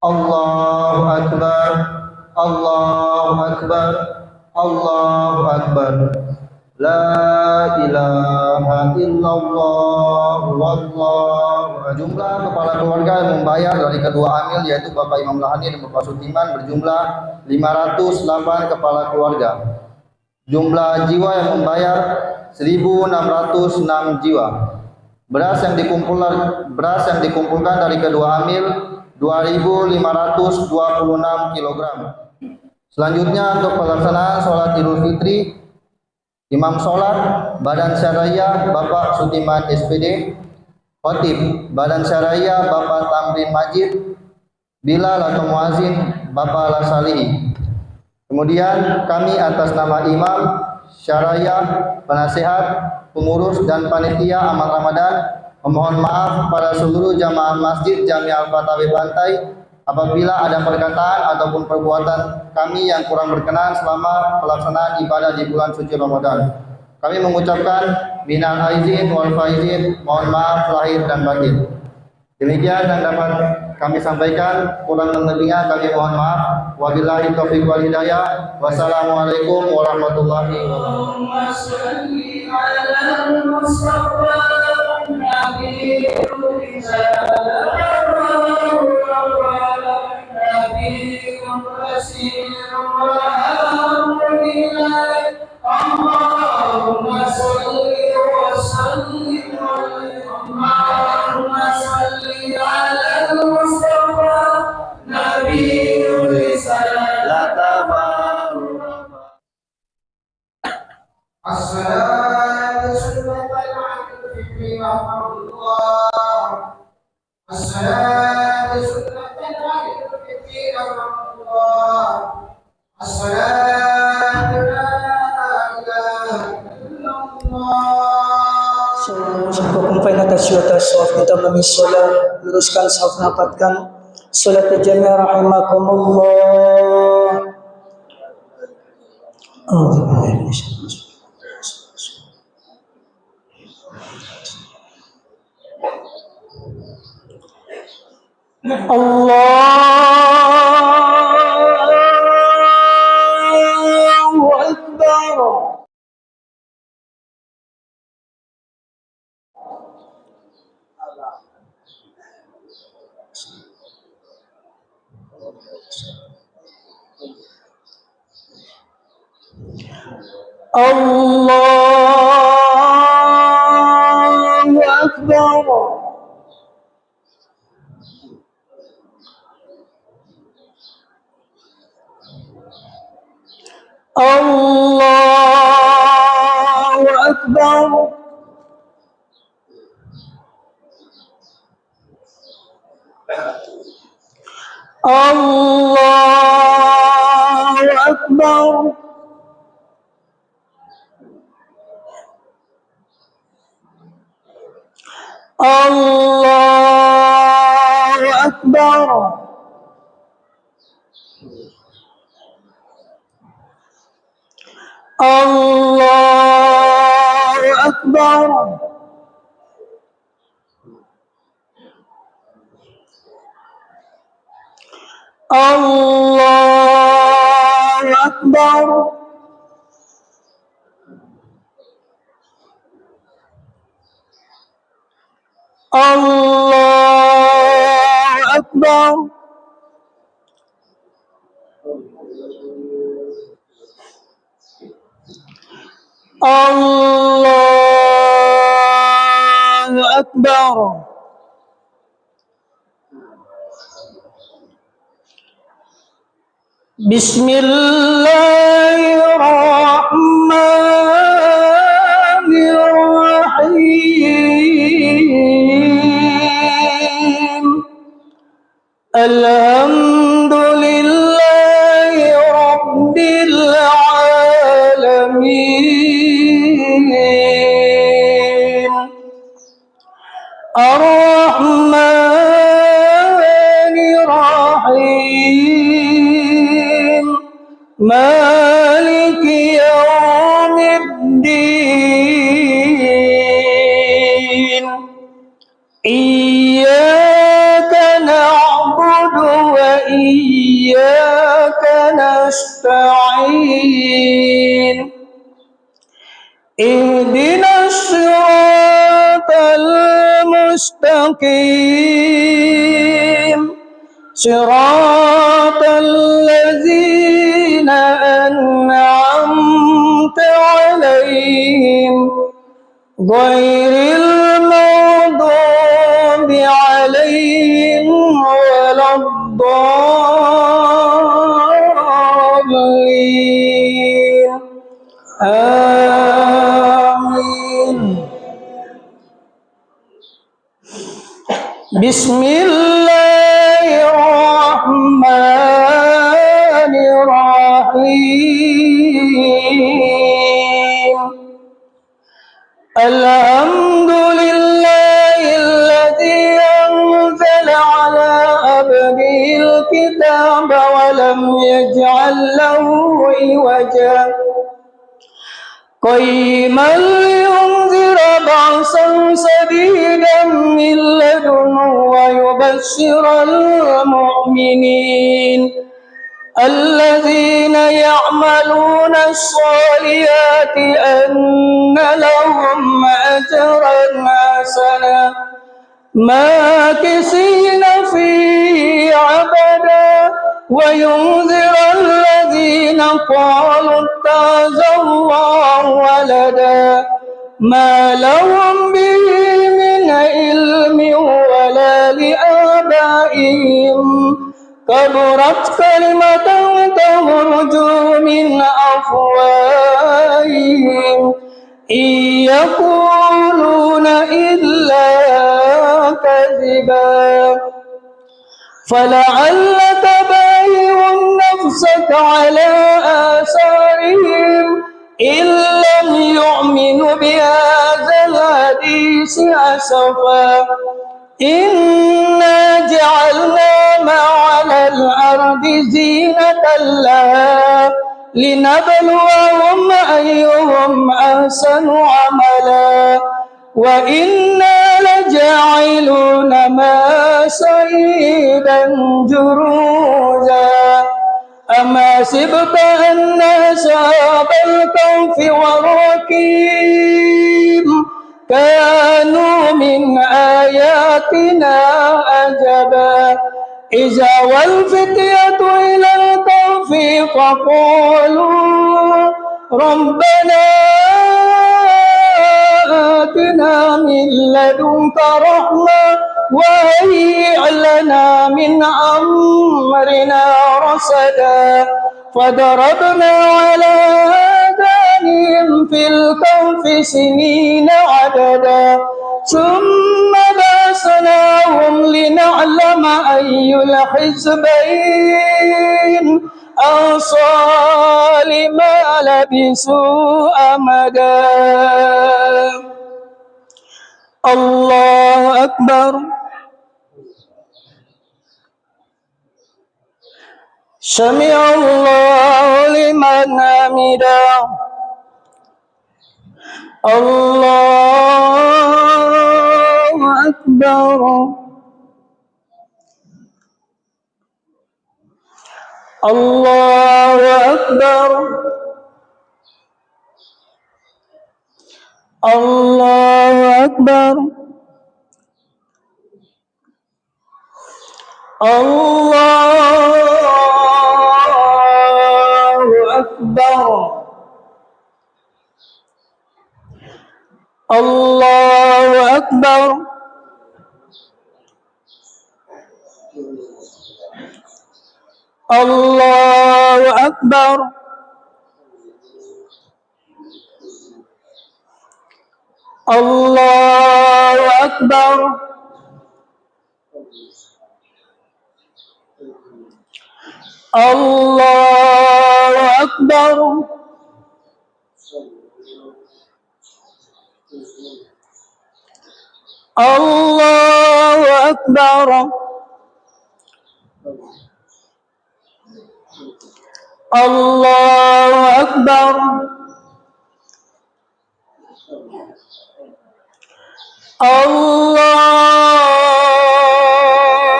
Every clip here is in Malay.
Allahu Akbar, Allahu Akbar, Allahu Akbar. La ilaha illallah wallahu. Jumlah kepala keluarga yang membayar dari kedua amil yaitu Bapak Imam Lahani dan Bapak Sutiman berjumlah 508 kepala keluarga. Jumlah jiwa yang membayar 1.606 jiwa. Beras yang dikumpulkan dari kedua amil 2.526 kg. Selanjutnya untuk pelaksanaan sholat Idul Fitri, Imam sholat Badan Syariah Bapak Sutiman SPD, Khotib Badan Syariah Bapak Tamrin Majid, Bilal atau muazin Bapak Lasalihi. Kemudian kami atas nama Imam, Syariah, Penasehat, Pengurus dan Panitia Amal Ramadan memohon maaf pada seluruh jamaah Masjid Jami Al-Fatawi Bantai apabila ada perkataan ataupun perbuatan kami yang kurang berkenan selama pelaksanaan ibadah di bulan suci Ramadan. Kami mengucapkan minal aizin wal faizin, mohon maaf lahir dan batin. Demikian yang dapat kami sampaikan, kurang dan lebihnya kami mohon maaf. Wabillahi taufiq wal hidayah. Wassalamualaikum warahmatullahi kita menangis sholat, luruskan saf, rapatkan sholat berjamaah rahimakumullah. Allahu Akbar. Allahu Akbar. Allahu Akbar. Allahu Akbar. Allahu Akbar. Allahu Akbar. Allahu Akbar. Allahu Akbar. Allahu Akbar. Bismillahirrahmanirrahim. Alhamdulillahi Rabbil Alamin. Ar-Rahmanir-Rahim. Maliki Yawmiddin. Iyyaka na'budu wa مستقيم صراط الذين أنعمت عليهم غير المغضوب عليهم ولا الضالين آمين. بسم الله الرحمن الرحيم الحمد لله الذي أنزل على عبده الكتاب ولم يجعل له عوجا قيما لينذر بأسا شديدا من لدنه ويبشر المؤمنين الذين يعملون الصالحات أن لهم أجرا حسنا ماكثين فيه أبدا وينذر الذين قالوا اتخذ الله ولدا ما لهم به من علم ولا لآبائهم كبرت كلمة تخرج من أفواههم إن يقولون إلا كذبا فلعلك بايع نفسك على آثارهم إن لم يؤمنوا بهذا الحديث أسفا إنا جعلنا ما على الأرض زينة لها لنبلوهم أيهم أحسن عملا وإنا لجاعلون ما شهيدا جروزا أما حسبت أن أصحاب الكهف والرقيم كانوا من آياتنا عجبا إذا والفتية إلى الكهف فقالوا ربنا آتنا من لدنك رحمة وهيئ لنا من أمرنا رشدا فضربنا على آذانهم في الكهف سنين عددا ثم بعثناهم لنعلم أي الحزبين أحصى لما لبثوا أمدا. الله أكبر. سمع الله لمن حمده. الله أكبر. الله أكبر. الله أكبر. الله أكبر. الله أكبر. الله أكبر. الله أكبر. الله أكبر. الله أكبر. الله أكبر.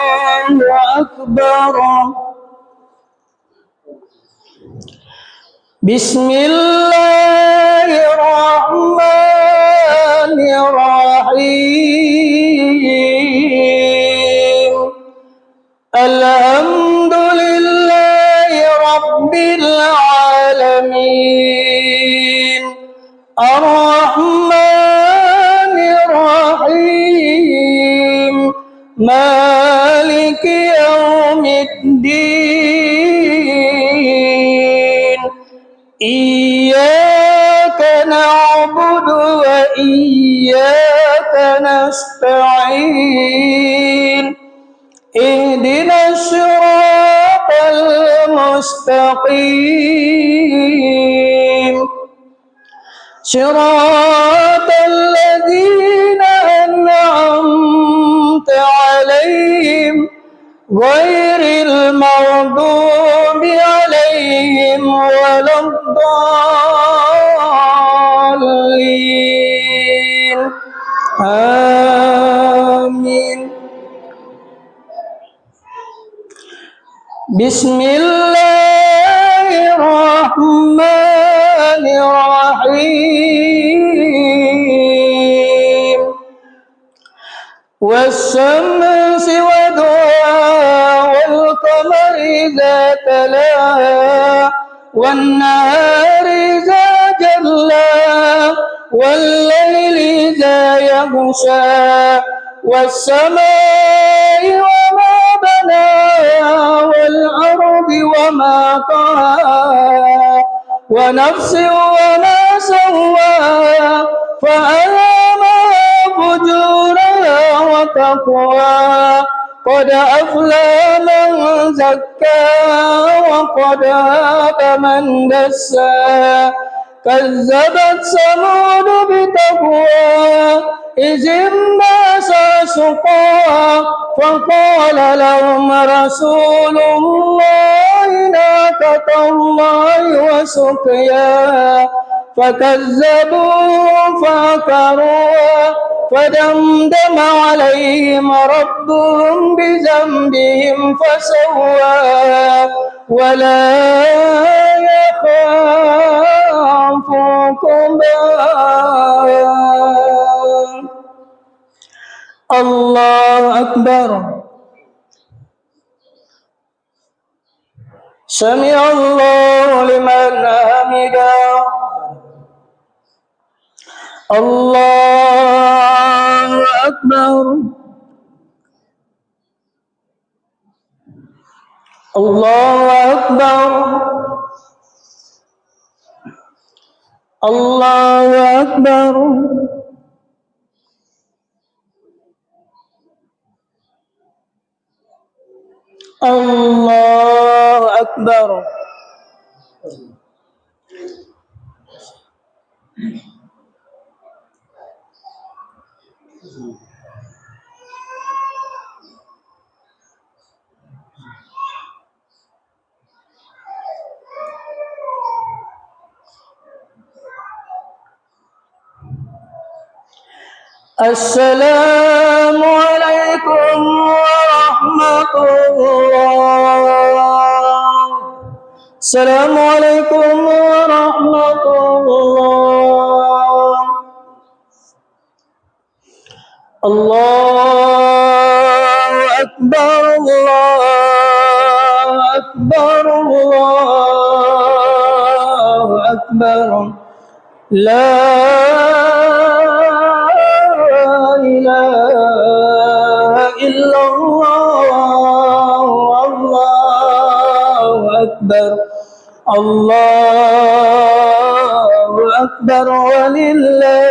الله أكبر. بسم الله الرحمن الرحيم وإياك نستعين اهدنا الصراط المستقيم صراط الذين أنعمت عليهم غير المغضوب عليهم ولا الضالين آمين. بسم الله الرحمن الرحيم والشمس وضحاها والقمر إذا تلاها والنهار إذا جلاها والليل إذا يغشاها والسماء وما بناها والأرض وما طحاها ونفس وما سواها فألهمها فجورها وتقواها قد أفلح من زكاها وقد خاب من دساها كذبت ثمود بتقواها إذ انبعث أشقاها فقال لهم رسول الله ناقة الله وسقياها فكذبوهم فعقروها فدمدم عليهم ربهم بذنبهم فسواها ولا يخاف عقباها. الله أكبر. سمع الله لمن حمده. الله أكبر. الله أكبر. الله أكبر. الله أكبر. السلام عليكم ورحمة الله. السلام عليكم ورحمة الله. الله أكبر. الله أكبر. الله أكبر. لا إله إلا الله. الله أكبر. الله أكبر ولله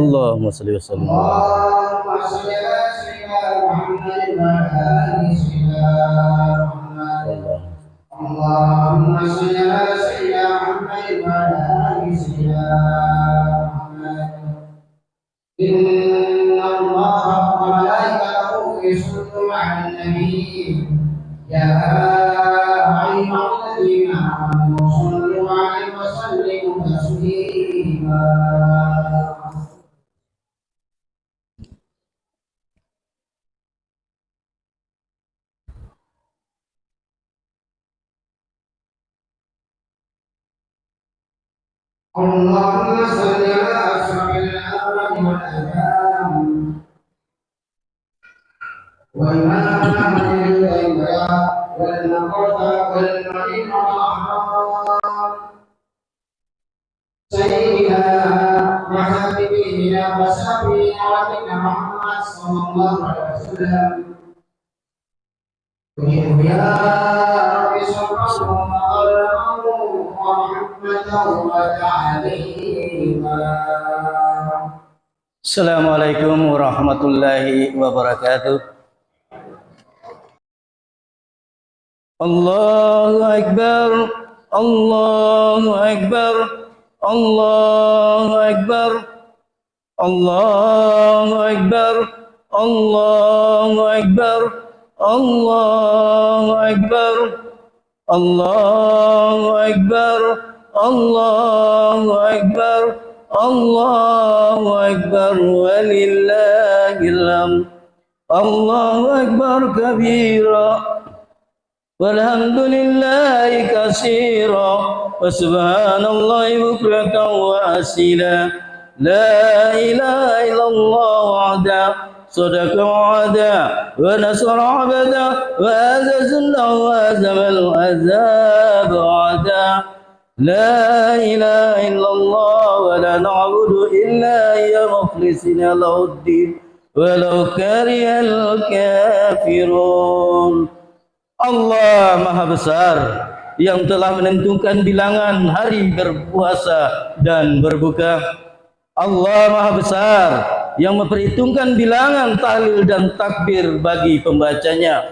اللهم صل وسلم. اللهم صل على سيدنا محمد وعلى آل سيدنا محمد. اللهم صل على سيدنا محمد وعلى آل سيدنا محمد. إن الله وملائكته يصلون على النبي يا أيها الذين آمنوا صلوا عليه وسلموا تسليما. اللهم صل على أشرف الأنبياء والأنام وإمام الأنبياء والمقتدى والمعين والأحرار سيدنا وحبيبنا وشفينا ونبينا محمد صلى الله عليه وسلم يا رب صل ومحمدا وتعليما. Assalamualaikum warahmatullahi wabarakatuh. Allahu Akbar, Allahu Akbar, Allahu Akbar, Allahu Akbar, Allahu Akbar, Allahu Akbar, Allahu Akbar, Allahu Akbar, Allahu Akbar, walillahil hamd. Allahu Akbar kabira, walhamdulillahi katsira, wa subhanallahi bukratan wa asila. La ilaha illallah wahda صدق وعدا ونصر عبدا وأعز الله وهزم الأحزاب وعدا. لا إله إلا الله ولا نعبد إلا إياه مخلصين له الدين ولو كره الكافرون. Allah Maha Besar yang telah menentukan bilangan hari berpuasa dan berbuka. Allah Maha Besar yang memperhitungkan bilangan tahlil dan takbir bagi pembacanya.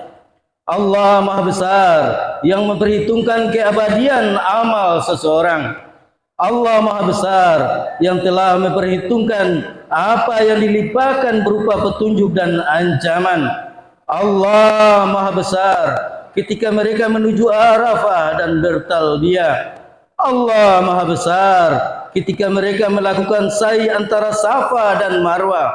Allah Maha Besar yang memperhitungkan keabadian amal seseorang. Allah Maha Besar yang telah memperhitungkan apa yang dilimpahkan berupa petunjuk dan ancaman. Allah Maha Besar ketika mereka menuju Arafah dan bertalbiyah. Allah Maha Besar ketika mereka melakukan sa'i antara Safa dan Marwah.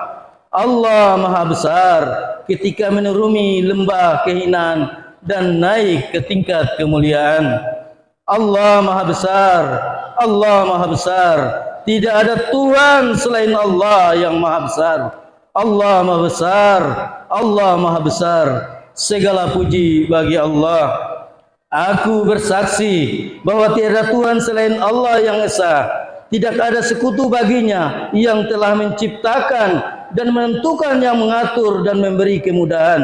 Allah Maha Besar ketika menuruni lembah kehinaan dan naik ke tingkat kemuliaan. Allah Maha Besar, Allah Maha Besar. Tidak ada Tuhan selain Allah yang Maha Besar. Allah Maha Besar, Allah Maha Besar. Segala puji bagi Allah. Aku bersaksi bahwa tiada Tuhan selain Allah yang Esa. Tidak ada sekutu baginya yang telah menciptakan dan menentukan, yang mengatur dan memberi kemudahan.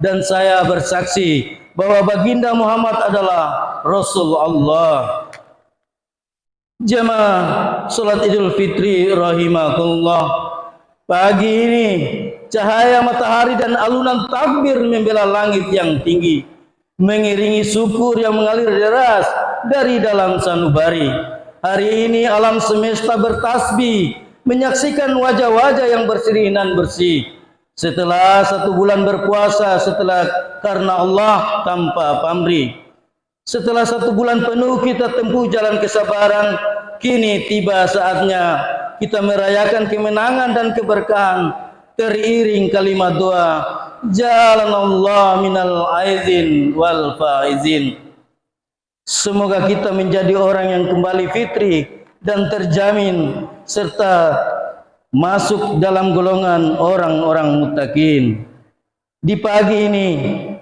Dan saya bersaksi bahwa baginda Muhammad adalah Rasul Allah. Jamaah salat Idul Fitri rahimakumullah. Pagi ini cahaya matahari dan alunan takbir membela langit yang tinggi, mengiringi syukur yang mengalir deras dari dalam sanubari. Hari ini alam semesta bertasbih, menyaksikan wajah-wajah yang berseri dan bersih. Setelah 1 bulan berpuasa, setelah karena Allah tanpa pamrih. Setelah 1 bulan penuh kita tempuh jalan kesabaran, kini tiba saatnya kita merayakan kemenangan dan keberkahan. Teriring kalimat doa, jalan Allah minal aizin wal faizin. Semoga kita menjadi orang yang kembali fitri dan terjamin serta masuk dalam golongan orang-orang muttaqin. Di pagi ini,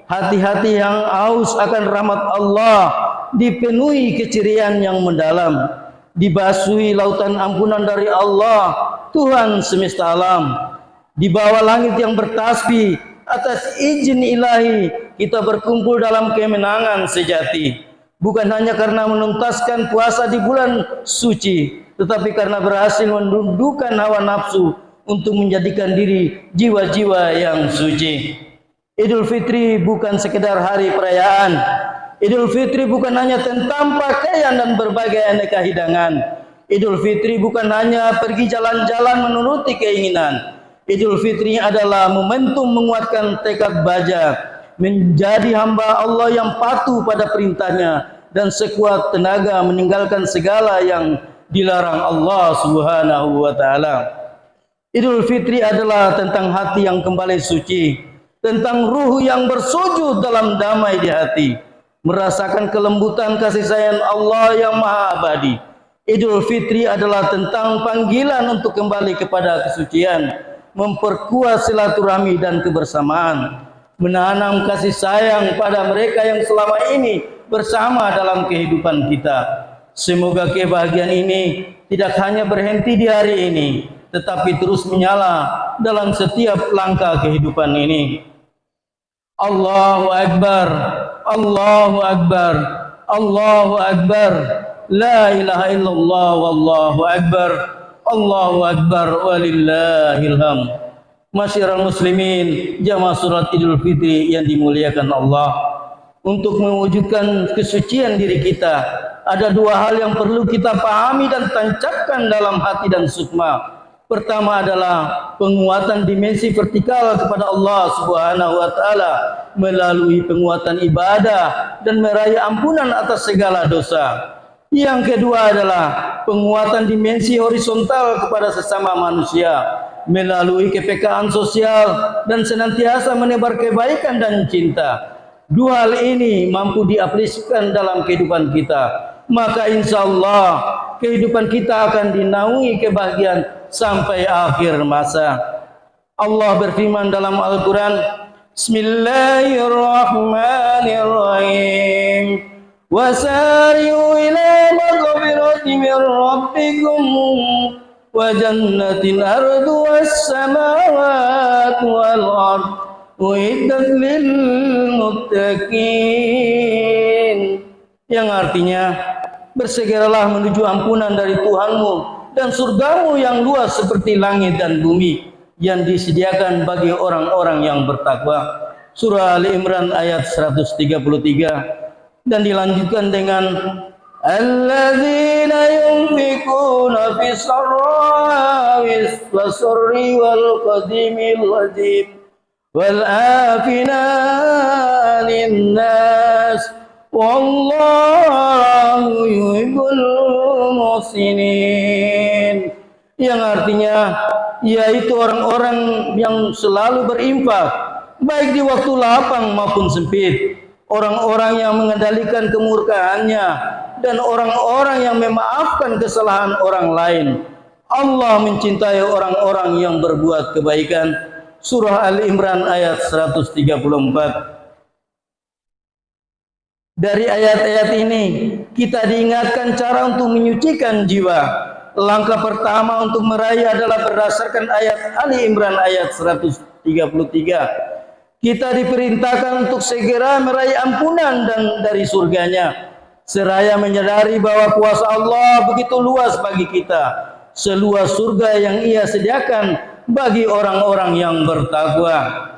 hati-hati yang haus akan rahmat Allah dipenuhi keceriaan yang mendalam, dibasui lautan ampunan dari Allah, Tuhan semesta alam. Di bawah langit yang bertasbih, atas izin ilahi kita berkumpul dalam kemenangan sejati. Bukan hanya karena menuntaskan puasa di bulan suci, tetapi karena berhasil menundukkan hawa nafsu untuk menjadikan diri jiwa-jiwa yang suci. Idul Fitri bukan sekedar hari perayaan. Idul Fitri bukan hanya tentang pakaian dan berbagai aneka hidangan. Idul Fitri bukan hanya pergi jalan-jalan menuruti keinginan. Idul Fitri adalah momentum menguatkan tekad baja, menjadi hamba Allah yang patuh pada perintahnya dan sekuat tenaga meninggalkan segala yang dilarang Allah Subhanahu wa taala. Idul Fitri adalah tentang hati yang kembali suci, tentang ruh yang bersujud dalam damai di hati, merasakan kelembutan kasih sayang Allah yang maha abadi, Idul Fitri adalah tentang panggilan untuk kembali kepada kesucian, memperkuat silaturahmi dan kebersamaan, menanam kasih sayang pada mereka yang selama ini bersama dalam kehidupan kita. Semoga kebahagiaan ini tidak hanya berhenti di hari ini, tetapi terus menyala dalam setiap langkah kehidupan ini. Allahu Akbar, Allahu Akbar, Allahu Akbar, la ilaha illallah, wallahu akbar, Allahu akbar, walillahil hamd. Masyiral muslimin, jamaah salat Idul Fitri yang dimuliakan Allah. Untuk mewujudkan kesucian diri kita, ada dua hal yang perlu kita pahami dan tancapkan dalam hati dan sukma. Pertama adalah penguatan dimensi vertikal kepada Allah Subhanahu wa taala melalui penguatan ibadah dan meraih ampunan atas segala dosa. Yang kedua adalah penguatan dimensi horizontal kepada sesama manusia melalui kepekaan sosial dan senantiasa menebar kebaikan dan cinta. Dua hal ini mampu diaplikasikan dalam kehidupan kita, maka insya Allah kehidupan kita akan dinaungi kebahagiaan sampai akhir masa. Allah berfirman dalam Al-Quran, Bismillahirrahmanirrahim, wasari'u ila maghfirati min rabbikum wa jannatin arduha as-samawati wal ard uiddat lil muttaqin, yang artinya bersegeralah menuju ampunan dari Tuhanmu dan surgamu yang luas seperti langit dan bumi yang disediakan bagi orang-orang yang bertakwa. Surah Ali Imran ayat 133, dan dilanjutkan dengan alladzina yunfikuna fis sarra'i was sarri wal qadimil wajib wal afina linnas wallahu yuhibbul muhsinin, yang artinya yaitu orang-orang yang selalu berinfak baik di waktu lapang maupun sempit, orang-orang yang mengendalikan kemurkaannya, dan orang-orang yang memaafkan kesalahan orang lain. Allah mencintai orang-orang yang berbuat kebaikan. Surah Al-Imran ayat 134. Dari ayat-ayat ini kita diingatkan cara untuk menyucikan jiwa. Langkah pertama untuk meraih adalah berdasarkan ayat Ali Imran ayat 133. Kita diperintahkan untuk segera meraih ampunan dan dari surganya, seraya menyadari bahwa kuasa Allah begitu luas bagi kita, seluas surga yang Ia sediakan bagi orang-orang yang bertakwa.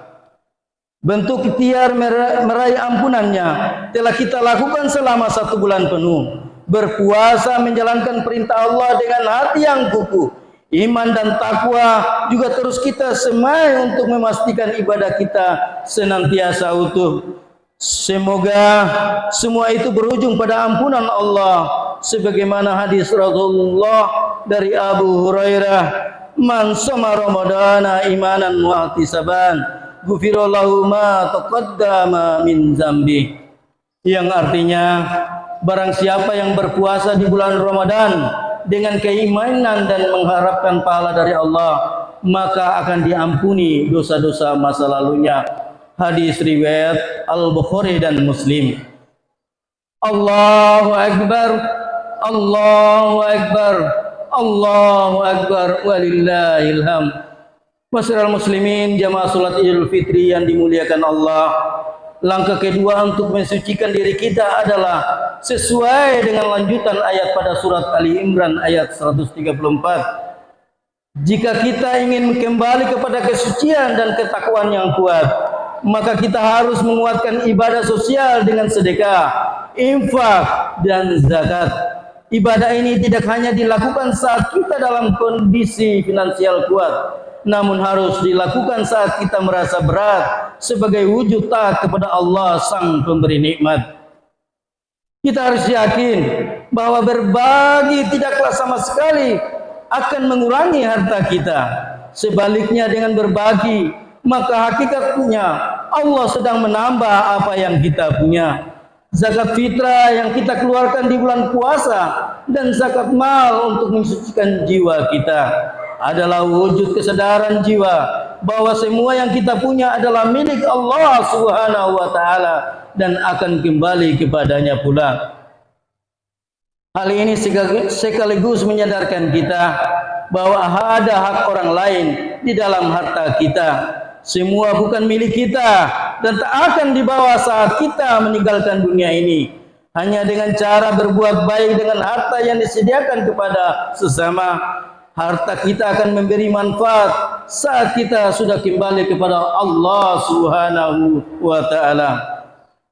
Bentuk ikhtiar meraih ampunannya telah kita lakukan selama 1 bulan penuh. Berpuasa menjalankan perintah Allah dengan hati yang kukuh, iman dan takwa juga terus kita semai untuk memastikan ibadah kita senantiasa utuh. Semoga semua itu berujung pada ampunan Allah, sebagaimana hadis Rasulullah dari Abu Hurairah, man shoma ramadana imanan wa ihtisaban ghufira lahu ma taqaddama min dzambi, yang artinya barang siapa yang berpuasa di bulan Ramadan dengan keimanan dan mengharapkan pahala dari Allah, maka akan diampuni dosa-dosa masa lalunya. Hadis riwayat Al-Bukhari dan Muslim. Allahu Akbar, Allahu Akbar, Allahu Akbar, walillahil hamd. Masyiral muslimin, jamaah salat Idul Fitri yang dimuliakan Allah. Langkah kedua untuk mensucikan diri kita adalah sesuai dengan lanjutan ayat pada surat Ali Imran ayat 134. Jika kita ingin kembali kepada kesucian dan ketakwaan yang kuat, maka kita harus menguatkan ibadah sosial dengan sedekah, infak, dan zakat. Ibadah ini tidak hanya dilakukan saat kita dalam kondisi finansial kuat, namun harus dilakukan saat kita merasa berat sebagai wujud taat kepada Allah Sang Pemberi Nikmat. Kita harus yakin bahwa berbagi tidaklah sama sekali akan mengurangi harta kita. Sebaliknya, dengan berbagi, maka hakikatnya Allah sedang menambah apa yang kita punya. zakat fitrah yang kita keluarkan di bulan puasa, dan zakat mal untuk mensucikan jiwa kita adalah wujud kesadaran jiwa bahwa semua yang kita punya adalah milik Allah Subhanahu wa taala dan akan kembali kepadanya pula. Hal ini sekaligus menyadarkan kita bahwa ada hak orang lain di dalam harta kita. Semua bukan milik kita dan tak akan dibawa saat kita meninggalkan dunia ini. Hanya dengan cara berbuat baik dengan harta yang disediakan kepada sesama, harta kita akan memberi manfaat saat kita sudah kembali kepada Allah Subhanahu wa taala.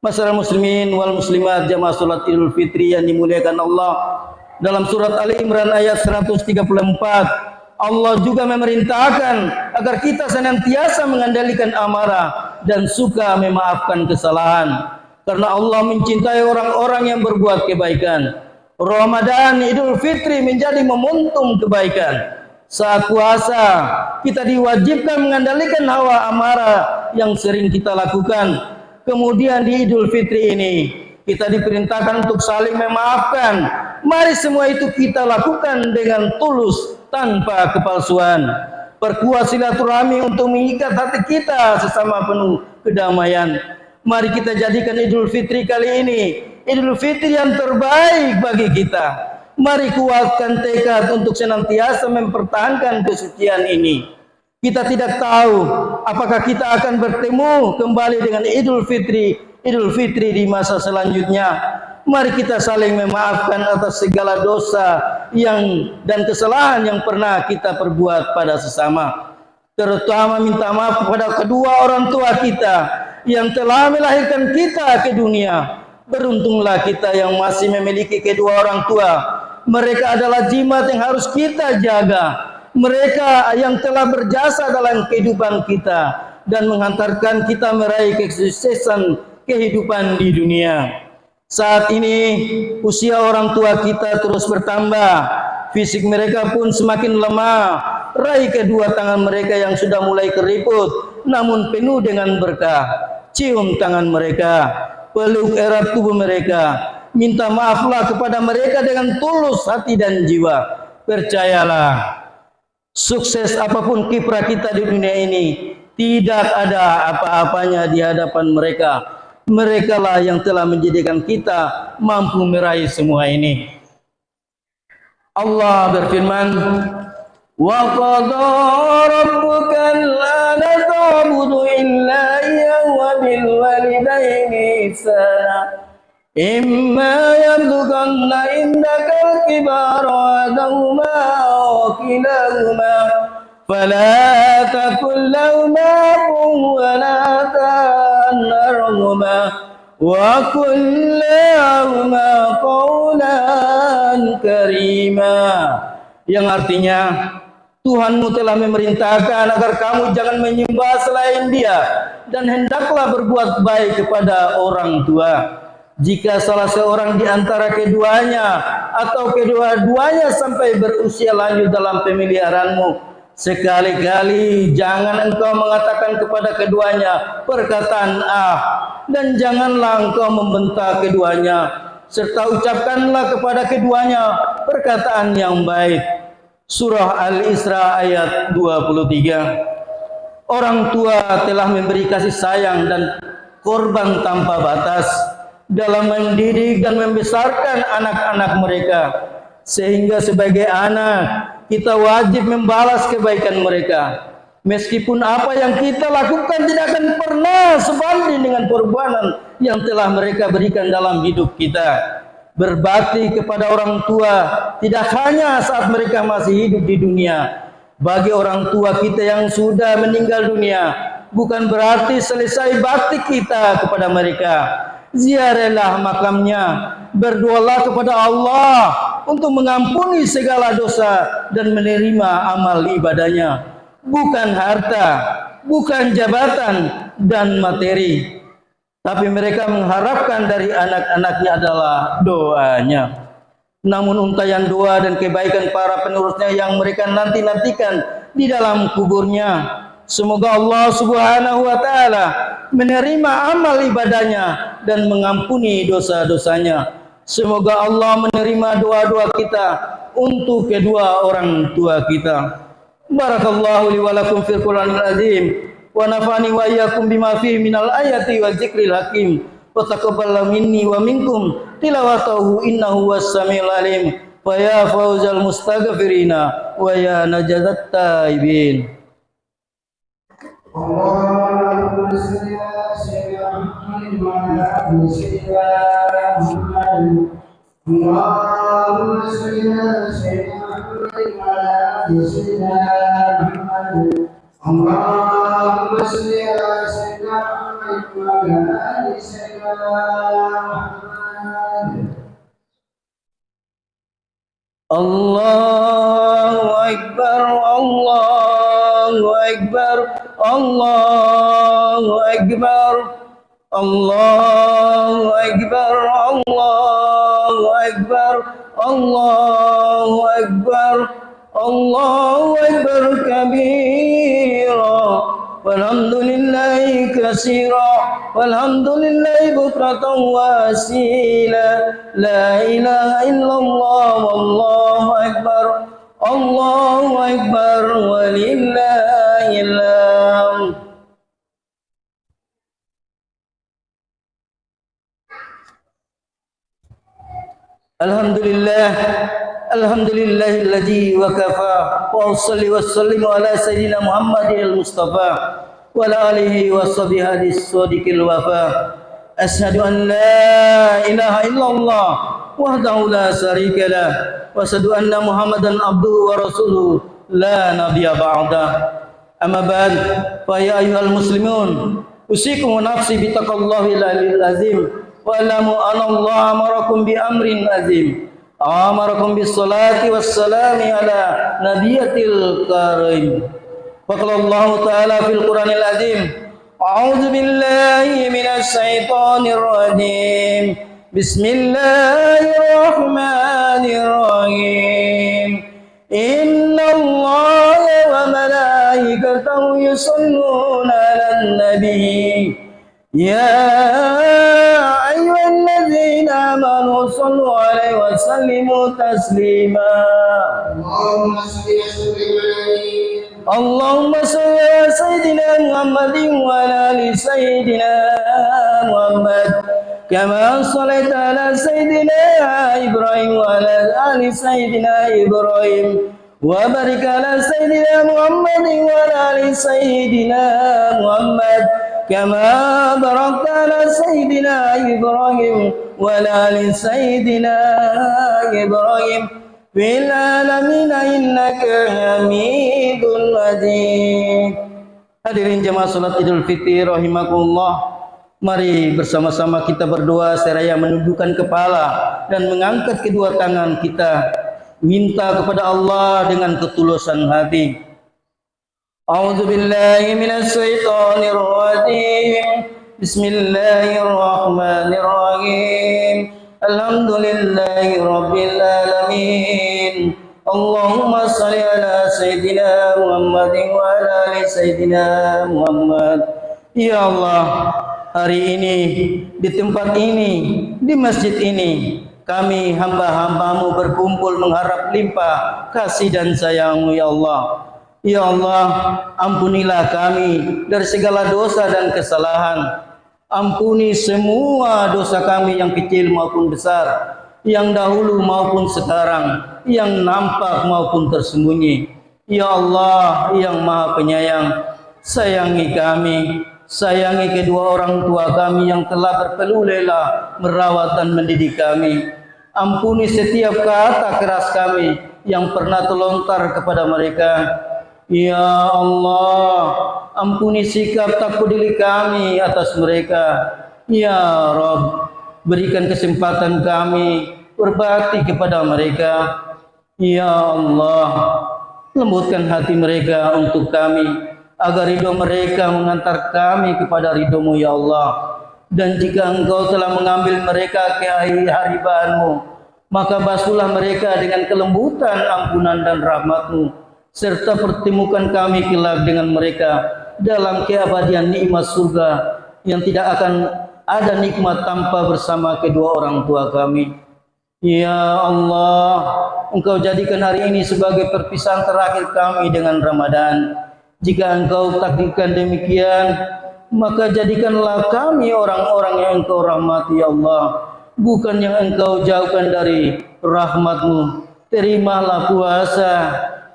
Masyarakat muslimin wal muslimat jamaah salat Idul Fitri yang dimuliakan Allah, dalam surat Ali Imran ayat 134, Allah juga memerintahkan agar kita senantiasa mengendalikan amarah dan suka memaafkan kesalahan, karena Allah mencintai orang-orang yang berbuat kebaikan. Ramadan Idul Fitri menjadi momentum kebaikan. Saat puasa kita diwajibkan mengendalikan hawa amarah yang sering kita lakukan. Kemudian di Idul Fitri ini kita diperintahkan untuk saling memaafkan. Mari semua itu kita lakukan dengan tulus tanpa kepalsuan. Perkuat silaturahmi untuk mengikat hati kita sesama penuh kedamaian. Mari kita jadikan Idul Fitri kali ini Idul Fitri yang terbaik bagi kita. Mari kuatkan tekad untuk senantiasa mempertahankan kesucian ini. Kita tidak tahu apakah kita akan bertemu kembali dengan Idul Fitri di masa selanjutnya. Mari kita saling memaafkan atas segala dosa dan kesalahan yang pernah kita perbuat pada sesama. Terutama minta maaf kepada kedua orang tua kita yang telah melahirkan kita ke dunia. Beruntunglah kita yang masih memiliki kedua orang tua. Mereka adalah jimat yang harus kita jaga. Mereka yang telah berjasa dalam kehidupan kita dan menghantarkan kita meraih kesuksesan kehidupan di dunia. Saat ini usia orang tua kita terus bertambah, fisik mereka pun semakin lemah. Raih kedua tangan mereka yang sudah mulai keriput namun penuh dengan berkah. Cium tangan mereka, peluk erat tubuh mereka, minta maaflah kepada mereka dengan tulus hati dan jiwa. Percayalah, sukses apapun kiprah kita di dunia ini tidak ada apa-apanya di hadapan mereka. Mereka lah yang telah menjadikan kita mampu meraih semua ini. Allah berfirman, wa qada rabbuka alla ta'budu illa iyyahu wa bil walidayni ihsana imma yablughanna indaka al-kibara ahaduhuma aw kilahuma fala taqul lahumā uff wa la tanharhumā wa qul lahumā qawlan karīmā, yang artinya Tuhanmu telah memerintahkan agar kamu jangan menyembah selain Dia dan hendaklah berbuat baik kepada orang tua. Jika salah seorang di antara keduanya atau kedua-duanya sampai berusia lanjut dalam pemeliharaanmu, sekali-kali jangan engkau mengatakan kepada keduanya perkataan ah, dan janganlah engkau membentak keduanya, serta ucapkanlah kepada keduanya perkataan yang baik. Surah Al-Isra ayat 23. Orang tua telah memberi kasih sayang dan korban tanpa batas dalam mendidik dan membesarkan anak-anak mereka, sehingga sebagai anak kita wajib membalas kebaikan mereka. Meskipun apa yang kita lakukan tidak akan pernah sebanding dengan perbuatan yang telah mereka berikan dalam hidup kita. Berbakti kepada orang tua tidak hanya saat mereka masih hidup di dunia. Bagi orang tua kita yang sudah meninggal dunia, bukan berarti selesai bakti kita kepada mereka. Ziarahlah makamnya, berdoalah kepada Allah untuk mengampuni segala dosa dan menerima amal ibadahnya. Bukan harta, bukan jabatan dan materi, tapi mereka mengharapkan dari anak-anaknya adalah doanya. Namun untayan doa dan kebaikan para penerusnya yang mereka nanti-nantikan di dalam kuburnya, semoga Allah Subhanahu wa taala menerima amal ibadahnya dan mengampuni dosa-dosanya. Semoga Allah menerima doa-doa kita untuk kedua orang tua kita. Barakallahu li wa lakum fil Qur'anil azim wa nafa'ani wa iyyakum bima fihi minal ayati wa dzikril hakim wa taqabbal minni wa minkum tilawatahu innahu was-sami'ul alim. Wa ya fauzal mustaghfirina wa ya najazat taibin. Allahumma salli ala sayyidina Muhammadin wa ala ali sayyidina Muhammad. Allahumma salli ala sayyidina Muhammadin wa ala ali sayyidina Muhammad. Allahumma salli ala sayyidina Muhammadin wa ala ali sayyidina Muhammad. Allahu Akbar, Allahu Akbar, Allahu Akbar, Allahu Akbar, Allahu Akbar, Allahu Akbar, Allahu Akbar kabira, walhamdulillahi katsira, walhamdulillahi bukratan wa asila, la ilaha illallah wallahu akbar, Allahu akbar walillahil hamd. Alhamdulillah, alhamdulillahilladzi wa kafa wa usalli wa sallimu ala sayyidina Muhammadil Mustafa wa ala alihi wa sahbihi as-sadiqil wafa. Asyhadu an la ilaha illallah wahdahu la syarika lah wa asyhadu anna Muhammadan abduhu wa rasuluhu la nabiyya ba'da. Amma ba'd, fa ya ayyuhal muslimun, usikum wa nafsi bi taqwallahil aliyil azim. Wa'lamu anna Allah amarakum bi amrin azim. Amarakum bis salati was salami ala nabiyatil karim. Wa qala Allah ta'ala fil Qur'anil azim, a'udzu billahi minasy syaithanir rajim. Bismillahirrahmanirrahim. Innallaha wa malaikatahu yusholluna 'alan nabi. Ya ayyuhalladzina amanu shallu 'alaihi wa sallimu taslima. Allahumma shalli ala sayyidina Muhammadin wa ala ali sayyidina Muhammad kama shallaita ala sayyidina Ibrahim wa ala ali sayyidina Ibrahim wa barik ala sayyidina Muhammadin wa ala ali sayyidina Muhammad kama barakta ala sayyidina Ibrahim wa ala ali sayyidina Ibrahim fil alamin innaka Hamidun Majid. Hadirin jemaah salat Idul Fitri rahimakumullah, mari bersama-sama kita berdoa seraya menundukkan kepala dan mengangkat kedua tangan kita, minta kepada Allah dengan ketulusan hati. A'udzu billahi minasy syaithanir rajim. Bismillahirrahmanirrahim. Alhamdulillahi rabbil alamin. Allahumma shalli ala sayyidina Muhammadin wa ala ali sayyidina Muhammad. Ya Allah, hari ini di tempat ini, di masjid ini, kami hamba-hambamu berkumpul mengharap limpah kasih dan sayang-Mu ya Allah. Ya Allah, ampunilah kami dari segala dosa dan kesalahan. Ampuni semua dosa kami yang kecil maupun besar, yang dahulu maupun sekarang, yang nampak maupun tersembunyi. Ya Allah yang Maha Penyayang, sayangi kami, sayangi kedua orang tua kami yang telah berpeluh lelah merawat dan mendidik kami. Ampuni setiap kata keras kami yang pernah terlontar kepada mereka. Ya Allah, ampuni sikap tak peduli kami atas mereka. Ya Rabb, berikan kesempatan kami berbakti kepada mereka. Ya Allah, lembutkan hati mereka untuk kami, agar ridho mereka mengantar kami kepada ridho-Mu ya Allah. Dan jika Engkau telah mengambil mereka ke hariban-Mu, maka basuhlah mereka dengan kelembutan ampunan dan rahmat-Mu, serta pertemukan kami kelak dengan mereka dalam keabadian nikmat surga yang tidak akan ada nikmat tanpa bersama kedua orang tua kami. Ya Allah, Engkau jadikan hari ini sebagai perpisahan terakhir kami dengan Ramadan. Jika Engkau takdirkan demikian, maka jadikanlah kami orang-orang yang Engkau rahmati ya Allah, bukan yang Engkau jauhkan dari rahmat-Mu. Terimalah puasa,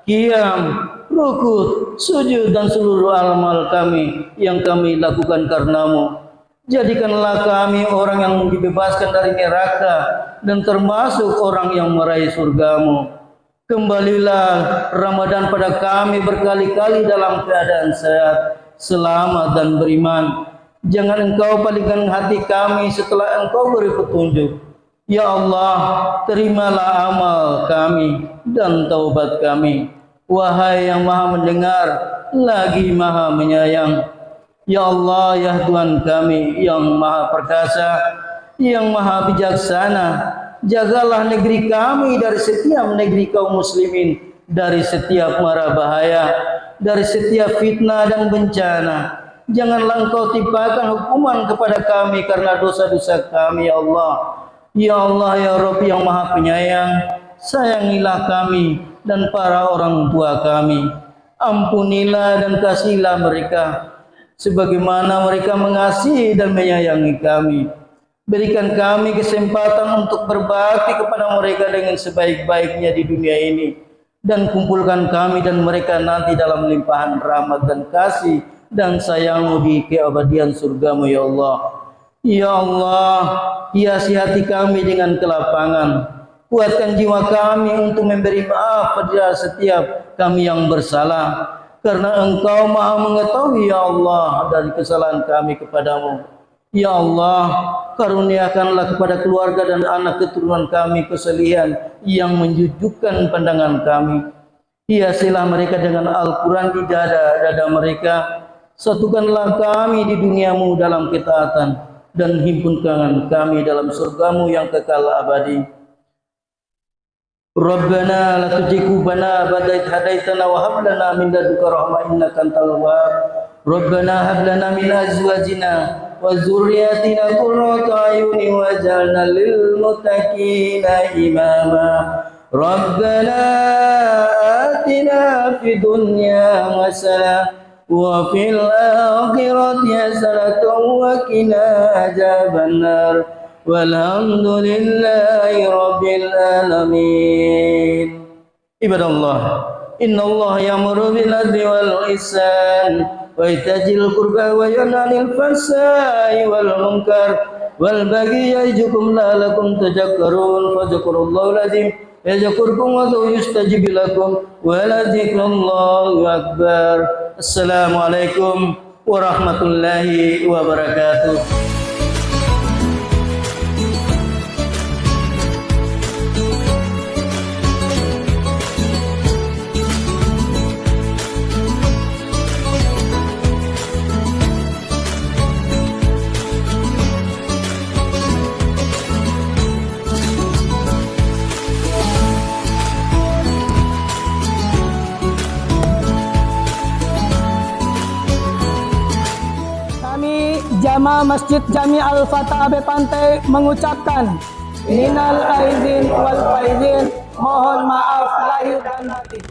qiyam, rukuk, sujud dan seluruh amal kami yang kami lakukan karena-Mu. Jadikanlah kami orang yang dibebaskan dari neraka dan termasuk orang yang meraih surga-Mu. Kembalilah Ramadan pada kami berkali-kali dalam keadaan sehat, selamat dan beriman. Jangan Engkau palingkan hati kami setelah Engkau beri petunjuk. Ya Allah, terimalah amal kami dan taubat kami. Wahai yang Maha mendengar lagi Maha menyayang. Ya Allah, ya Tuhan kami yang Maha perkasa, yang Maha bijaksana, jagalah negeri kami dari setiap negeri kaum muslimin, dari setiap mara bahaya, dari setiap fitnah dan bencana. Janganlah Engkau timpakan hukuman kepada kami karena dosa-dosa kami ya Allah. Ya Allah, ya Rabb yang Maha penyayang, sayangilah kami dan para orang tua kami. Ampunilah dan kasihilah mereka sebagaimana mereka mengasihi dan menyayangi kami. Berikan kami kesempatan untuk berbakti kepada mereka dengan sebaik-baiknya di dunia ini, dan kumpulkan kami dan mereka nanti dalam limpahan rahmat dan kasih dan sayang-Mu di keabadian surga-Mu ya Allah. Ya Allah, hiasi hati kami dengan kelapangan. Kuatkan jiwa kami untuk memberi maaf pada setiap kami yang bersalah, karena Engkau Maha mengetahui ya Allah dari kesalahan kami kepadamu. Ya Allah, karuniakanlah kepada keluarga dan anak keturunan kami keselihan yang menjujukkan pandangan kami. Hiasilah mereka dengan Al-Quran di dada-dada mereka. Satukanlah kami di dunia-Mu dalam ketaatan, dan himpunkan kami dalam surga-Mu yang kekal abadi. Rabbana la tuzigh qulubana ba'da idh hadaitana wa hab lana min ladunka rahmah innaka antal wahhab. Rabbana hab lana min azwajina wa dzurriyyatina qurrata a'yunin waj'alna lil muttaqina imama. Rabbana atina fid dunya hasanah wa fil akhirati hasanatan wa qina adzabannar. Walhamdulillahi rabbil alamin. Ibadallah, innallaha ya'muru bil adli wal ihsan wa ita'il qurba wa yanha 'anil fahsya'i wal munkar wal baghi ya'idukum la'allakum tadhakkarun. Fadhkurullahal azim yadhkurkum wa yustajib lakum wa la dzikrullahi akbar. Assalamualaikum warahmatullahi wabarakatuh. Jamaah Masjid Jami Al-Fatah Abe Pantai mengucapkan minal aizin wal faizin, mohon maaf lahir dan batin.